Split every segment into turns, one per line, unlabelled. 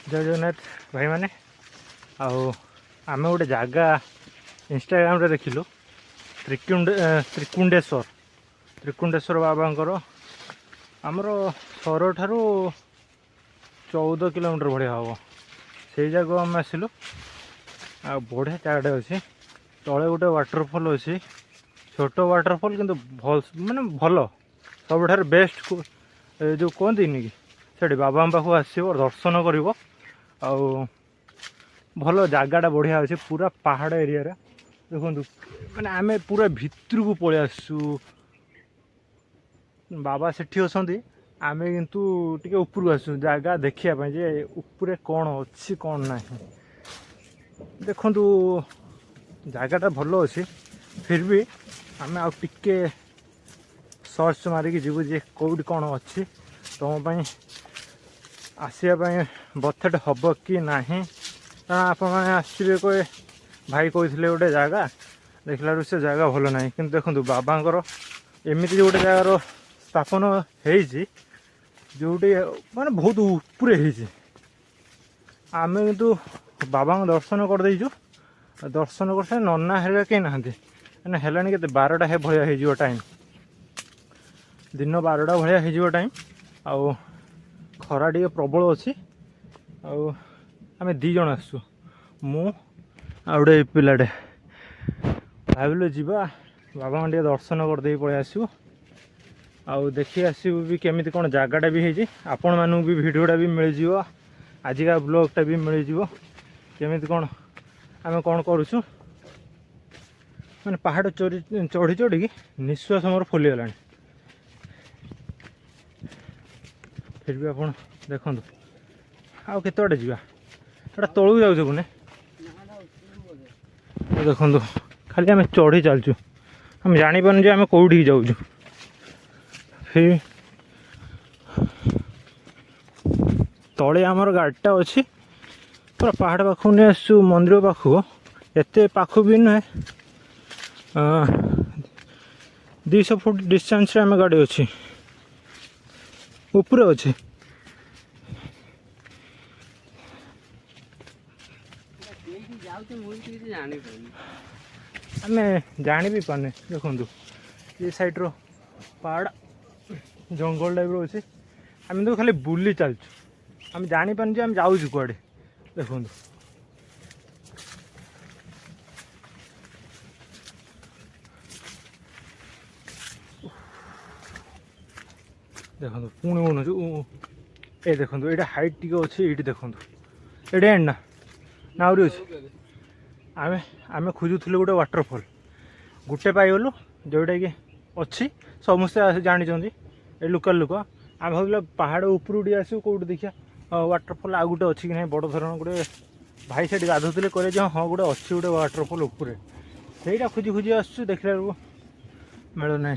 जय जगन्नाथ भाई मैंने आम गोटे जगह इंस्टाग्राम रे देखिलु त्रिकुंडेश्वर बाबा आमर सर ठारू 14 किलोमीटर भाया हम से जगह आम आसलु आ बढ़िया जगह अच्छी तले गोटे वाटरफॉल अच्छी छोट वाटरफॉल किंतु भल माने भल सब बेस्ट जो कहती कि से बाबा पाखु आसो दर्शन कर भल जगटा बढ़िया अच्छे पूरा पहाड़ एरिया देखो मैंने आम पूरा भितर को पलि आसु बाबा सेठी अच्छा आम किंतु टिके ऊपर आसु जगह देखापी जे उपरे कौन अच्छी कौन ना देखु जगटा भल अच्छे फिर भी आम आ टिके सर्च मारिकी जीवु जे कौट कौन अच्छी तुम आसवाई बथेट हम कि ना कारण आपे कोई भाई कहते गोटे जगह देखल से जगह भल ना कि देखो बाबांर एमती गोटे जगार स्थापन होटी माने बहुत उपरे आम कितु बाबा दर्शन करदेचु दर्शन कर नना हेल्ला कहीं ना है 12टा भाया हो टाइम दिन 12टा भाया हो टाइम आउ खरा टे प्रबल अच्छी आम दीज आसु मु गोटे पिलाटे भाविलु जीवा बाबा टे दर्शन करदे पलि आसु आउ देखी आसू भी केमी कौन जगटा भी होती आपण मानू भी भिडटा भी मिल जाव आजिका ब्लॉगटा भी मिल जाव केमी कौन आम कौन करुचु मैंने पहाड़ चढ़ी चढ़ी निश्वास मोर फुलीगला फिर भी आप देखु आउ केत बाटे जावा तलू जाऊे पुणे देखु खाली आम चढ़ी चलचु आम जापार जे आम कौटी जाऊँ फिर तले आमर गाड़ीटा अच्छी पूरा पहाड़ पाखु नहीं आसु मंदिर पाखु एत पाख भी नुहे 200 फुट डिस्टेंस आम गाड़ी अच्छी ऊपर अच्छे आम जानी भी पाने देखु ये साइड रो पहाड़ जंगल टाइप अच्छे आम तो खाली बुली चलचु आम जानी पाने आम जाऊँ कड़े देखु देखो पुणी बनचु ए देखो ये हाइट टी अच्छे ये देखो ये एंड ना आहरी अच्छे आम आम खोजुलु गोटे वाटरफॉल गोटे पाइगलु जोटा कि अच्छी समस्ते जानी ये लोकल लोक आम भाव पहाड़ उपरू टी आसू कौट देखिया वाटरफॉल आ गोटे अच्छी कि ना बड़ धरण गोटे भाई से गाधुले कहले हाँ गोटे अच्छी गोटे वाटरफॉल उपरे सहीटा खोजी खोजी आसू देखला मिलूना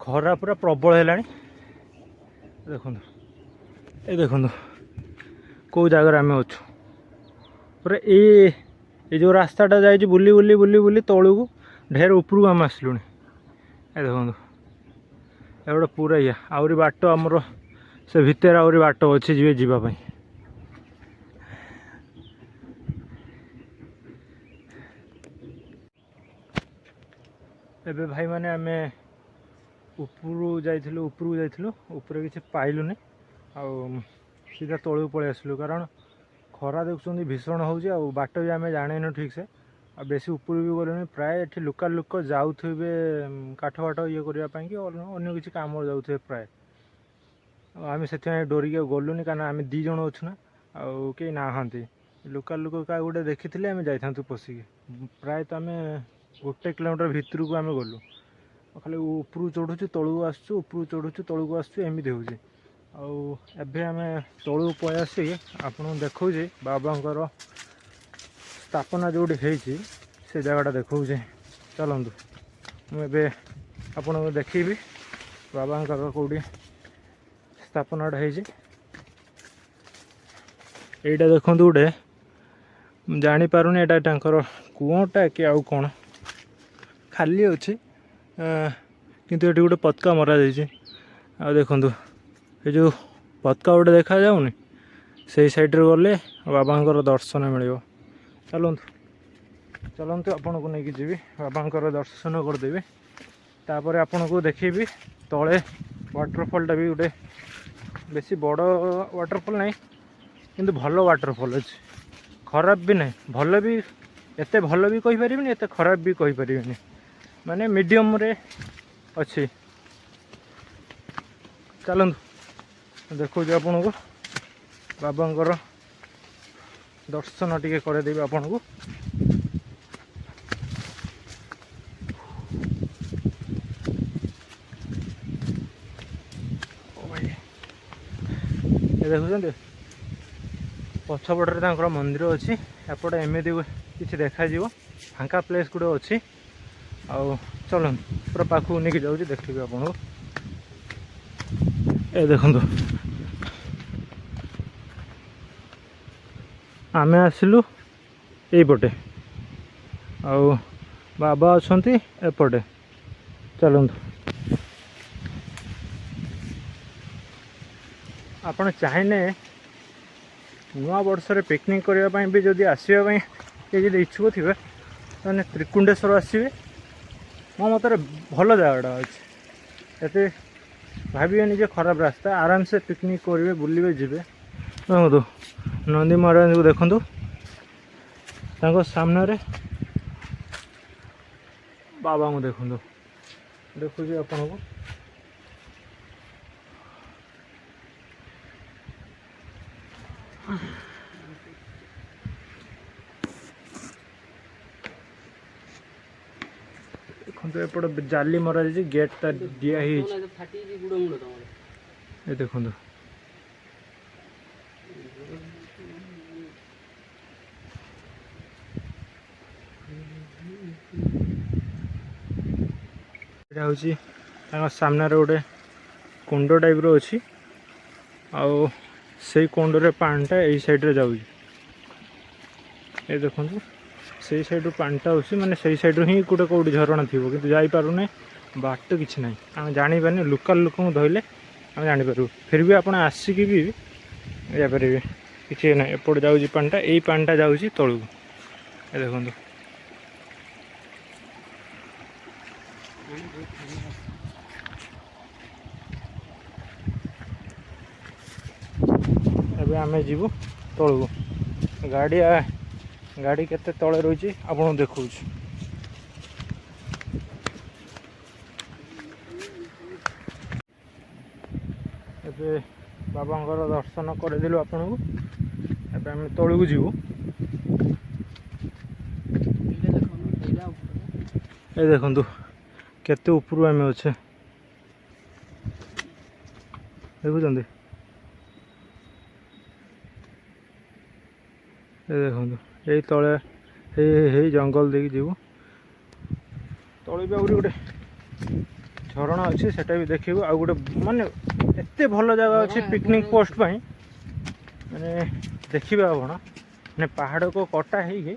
खरा पूरा प्रबल है देखु ये देखु कौ जगार आम अच्छु पूरा ये जो रास्ताटा जाइए बुली बुली बुली बुली तलू को ढेर उपरू आम आसलुनि ये देखो ये गोटे पूरा ये आहरी बाट आमर से भितर आहरी बाट अच्छे जी जीवाई एबे भाई माने आमे उपरू जाइलु ऊपर किसी पाइलुनि आ सीधा तलू पलि आसलु कारण खरा देखुं भीषण हो बाट भी आम जान ठीक से आ बेसी ऊपर भी गलुनि प्राय ये लोकल लोक जाऊे काठ फाठ ये करने कि अन्य किसी कम जाऊे प्राय आम से डरिक गलुनि कारण आम दीज अच्छु ना आउ कहीं नहांती लोकल लोक क्या गोटे देखी आम जाता पशिकी प्राय तो आम 1 किलोमीटर भितर को आम गलु खाली उपरू चढ़ुचु तलू आसु उपरू चढ़ुचु तलू को आसु एमती हो आम तलू पलि आसिक आपन देखा बाबांकर स्थापना जोटी होती से जगटा देखा चलतु मुझे आपन देखी बाबांकर कौटी स्थापनाटा होती यहीटा देखु गोटे जापारुनि यहाँ कूटा कि आउ कौन खाली अच्छे किंतु ये गोटे पतका मरा जाइए आ देखु ये जो पतका गोटे देखा जाऊनि ସେଇ ସାଇଡ଼୍ରେ ଗଲେ ବାବାଙ୍କର ଦର୍ଶନ ମିଳିବ। ଚାଲନ୍ତୁ ଚାଲନ୍ତୁ ଆପଣଙ୍କୁ ନେଇକି ଯିବି, ବାବାଙ୍କର ଦର୍ଶନ କରିଦେବି। ତାପରେ ଆପଣଙ୍କୁ ଦେଖେଇବି ତଳେ ୱାଟରଫଲ୍ଟା ବି ଗୋଟେ ବେଶୀ ବଡ଼ ୱାଟରଫଲ୍ ନାହିଁ, କିନ୍ତୁ ଭଲ ୱାଟରଫଲ୍ ଅଛି। ଖରାପ ବି ନାହିଁ, ଭଲ ବି, ଏତେ ଭଲ ବି କହିପାରିବିନି, ଏତେ ଖରାପ ବି କହିପାରିବିନି, ମାନେ ମିଡ଼ିୟମ୍ରେ ଅଛି। ଚାଲନ୍ତୁ ଦେଖାଉଛି ଆପଣଙ୍କୁ, ବାବାଙ୍କର ଦର୍ଶନ ଟିକେ କରାଇଦେବି ଆପଣଙ୍କୁ। ଏ ଦେଖୁଛନ୍ତି ପଛପଟରେ ତାଙ୍କର ମନ୍ଦିର ଅଛି, ଏପଟେ ଏମିତି କିଛି ଦେଖାଯିବ, ଫାଙ୍କା ପ୍ଲେସ୍ ଗୋଟେ ଅଛି। ଆଉ ଚଲନ୍ତୁ ପୁରା ପାଖକୁ ନେଇକି ଯାଉଛି, ଦେଖିବି ଆପଣଙ୍କୁ। ଏ ଦେଖନ୍ତୁ ଆମେ ଆସିଲୁ ଏଇପଟେ, ଆଉ ବାବା ଅଛନ୍ତି ଏପଟେ। ଚାଲନ୍ତୁ, ଆପଣ ଚାହିଁଲେ ନୂଆ ବର୍ଷରେ ପିକନିକ୍ କରିବା ପାଇଁ ବି ଯଦି ଆସିବା ପାଇଁ କିଏ ଯଦି ଇଚ୍ଛୁକ ଥିବେ, ତାହେଲେ ତ୍ରିକୁଣ୍ଡେଶ୍ୱର ଆସିବେ। ମୋ ମତରେ ଭଲ ଜାଗାଟା ଅଛି, ଏତେ ଭାବିବେନି ଯେ ଖରାପ ରାସ୍ତା, ଆରାମସେ ପିକନିକ୍ କରିବେ, ବୁଲିବେ, ଯିବେ। ଦେଖନ୍ତୁ ନନ୍ଦୀ ମହାରାଜଙ୍କୁ ଦେଖନ୍ତୁ, ତାଙ୍କ ସାମ୍ନାରେ ବାବାଙ୍କୁ ଦେଖନ୍ତୁ, ଦେଖୁଛି ଆପଣଙ୍କୁ। ଦେଖନ୍ତୁ ଏପଟେ ଜାଲି ମରାଯାଇଛି, ଗେଟ୍ଟା ଦିଆ ହେଇଛି। ଏ ଦେଖନ୍ତୁ ଏଇଟା ହେଉଛି ତାଙ୍କ ସାମ୍ନାରେ ଗୋଟେ କୁଣ୍ଡ ଟାଇପ୍ର ଅଛି, ଆଉ ସେଇ କୁଣ୍ଡରେ ପାଣିଟା ଏଇ ସାଇଡ଼୍ରେ ଯାଉଛି। ଏ ଦେଖନ୍ତୁ ସେଇ ସାଇଡ଼୍ରୁ ପାଣିଟା ଆସୁଛି, ମାନେ ସେଇ ସାଇଡ଼୍ରୁ ହିଁ ଗୋଟେ କେଉଁଠି ଝରଣା ଥିବ, କିନ୍ତୁ ଯାଇପାରୁନି, ବାଟ କିଛି ନାହିଁ, ଆମେ ଜାଣିପାରୁନି। ଲୋକାଲ୍ ଲୋକଙ୍କୁ ଧରିଲେ ଆମେ ଜାଣିପାରିବୁ, ଫିର୍ ବି ଆପଣ ଆସିକି ବି ଯାଇପାରିବେ, କିଛି ନାହିଁ। ଏପଟେ ଯାଉଛି ପାଣିଟା, ଏଇ ପାଣିଟା ଯାଉଛି ତଳକୁ। ଏ ଦେଖନ୍ତୁ ଏବେ ଆମେ ଯିବୁ ତଳକୁ। ଗାଡ଼ି କେତେ ତଳେ ରହିଛି ଆପଣଙ୍କୁ ଦେଖାଉଛି। ଏବେ ବାବାଙ୍କର ଦର୍ଶନ କରିଦେଲୁ ଆପଣଙ୍କୁ, ଏବେ ଆମେ ତଳକୁ ଯିବୁ। ଏ ଦେଖନ୍ତୁ କେତେ ଉପରୁ ଆମେ ଅଛେ, ଦେଖୁଛନ୍ତି। ଏ ଦେଖନ୍ତୁ ଏଇ ତଳେ ହେଇ ଜଙ୍ଗଲ ଦେଇକି ଯିବୁ, ତଳେ ବି ଆହୁରି ଗୋଟେ ଝରଣା ଅଛି, ସେଟା ବି ଦେଖିବୁ। ଆଉ ଗୋଟେ ମାନେ ଏତେ ଭଲ ଜାଗା ଅଛି ପିକନିକ୍ ପୋଷ୍ଟ ପାଇଁ, ମାନେ ଦେଖିବେ ଆପଣ, ମାନେ ପାହାଡ଼କୁ କଟା ହେଇକି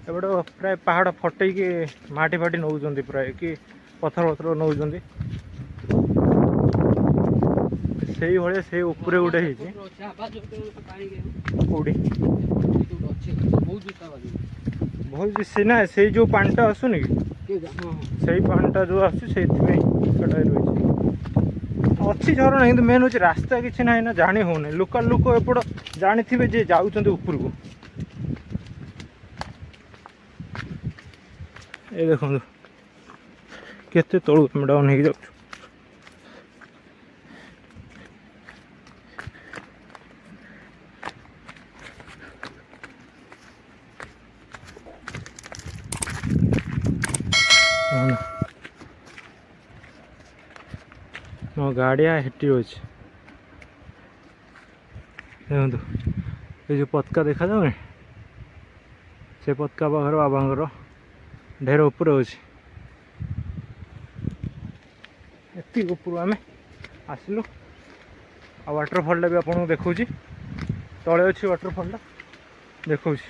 ଏପଟେ ପ୍ରାୟ ପାହାଡ଼ ଫଟେଇକି ମାଟି ଫାଟି ନେଉଛନ୍ତି, ପ୍ରାୟ କି ପଥର ନେଉଛନ୍ତି। ସେଇଭଳିଆ ସେଇ ଉପରେ ଗୋଟେ ହେଇଛି, କୋଉଠି ବହୁତ ସିନା ସେଇ ଯେଉଁ ପାଣିଟା ଆସୁନି କି, ସେଇ ପାଣିଟା ଯେଉଁ ଆସୁଛି ସେଇଥିପାଇଁ ସେଟା ରହିଛି। ଅଛି ଝରଣା, କିନ୍ତୁ ମେନ୍ ହେଉଛି ରାସ୍ତା କିଛି ନାହିଁ ନା, ଜାଣି ହେଉନି। ଲୋକାଲ୍ ଲୋକ ଏପଟ ଜାଣିଥିବେ ଯେ ଯାଉଛନ୍ତି ଉପରକୁ। ଏ ଦେଖନ୍ତୁ କେତେ ତଳୁ ଆମେ ଡାଉନ୍ ହେଇକି ଯାଉଛୁ। ମୋ ଗାଡ଼ିଆ ହେଠି ଅଛି, ଦେଖନ୍ତୁ ଏ ଯେଉଁ ପତାକା ଦେଖାଯାଉନି, ସେ ପତାକା ପାଖରେ ବାବାଙ୍କର ଢେର ଉପରେ ଅଛି। ଏତିକି ଉପରୁ ଆମେ ଆସିଲୁ। ଆଉ ୱାଟରଫଲ୍ଟା ବି ଆପଣଙ୍କୁ ଦେଖାଉଛି, ତଳେ ଅଛି ୱାଟରଫଲ୍ଟା, ଦେଖାଉଛି।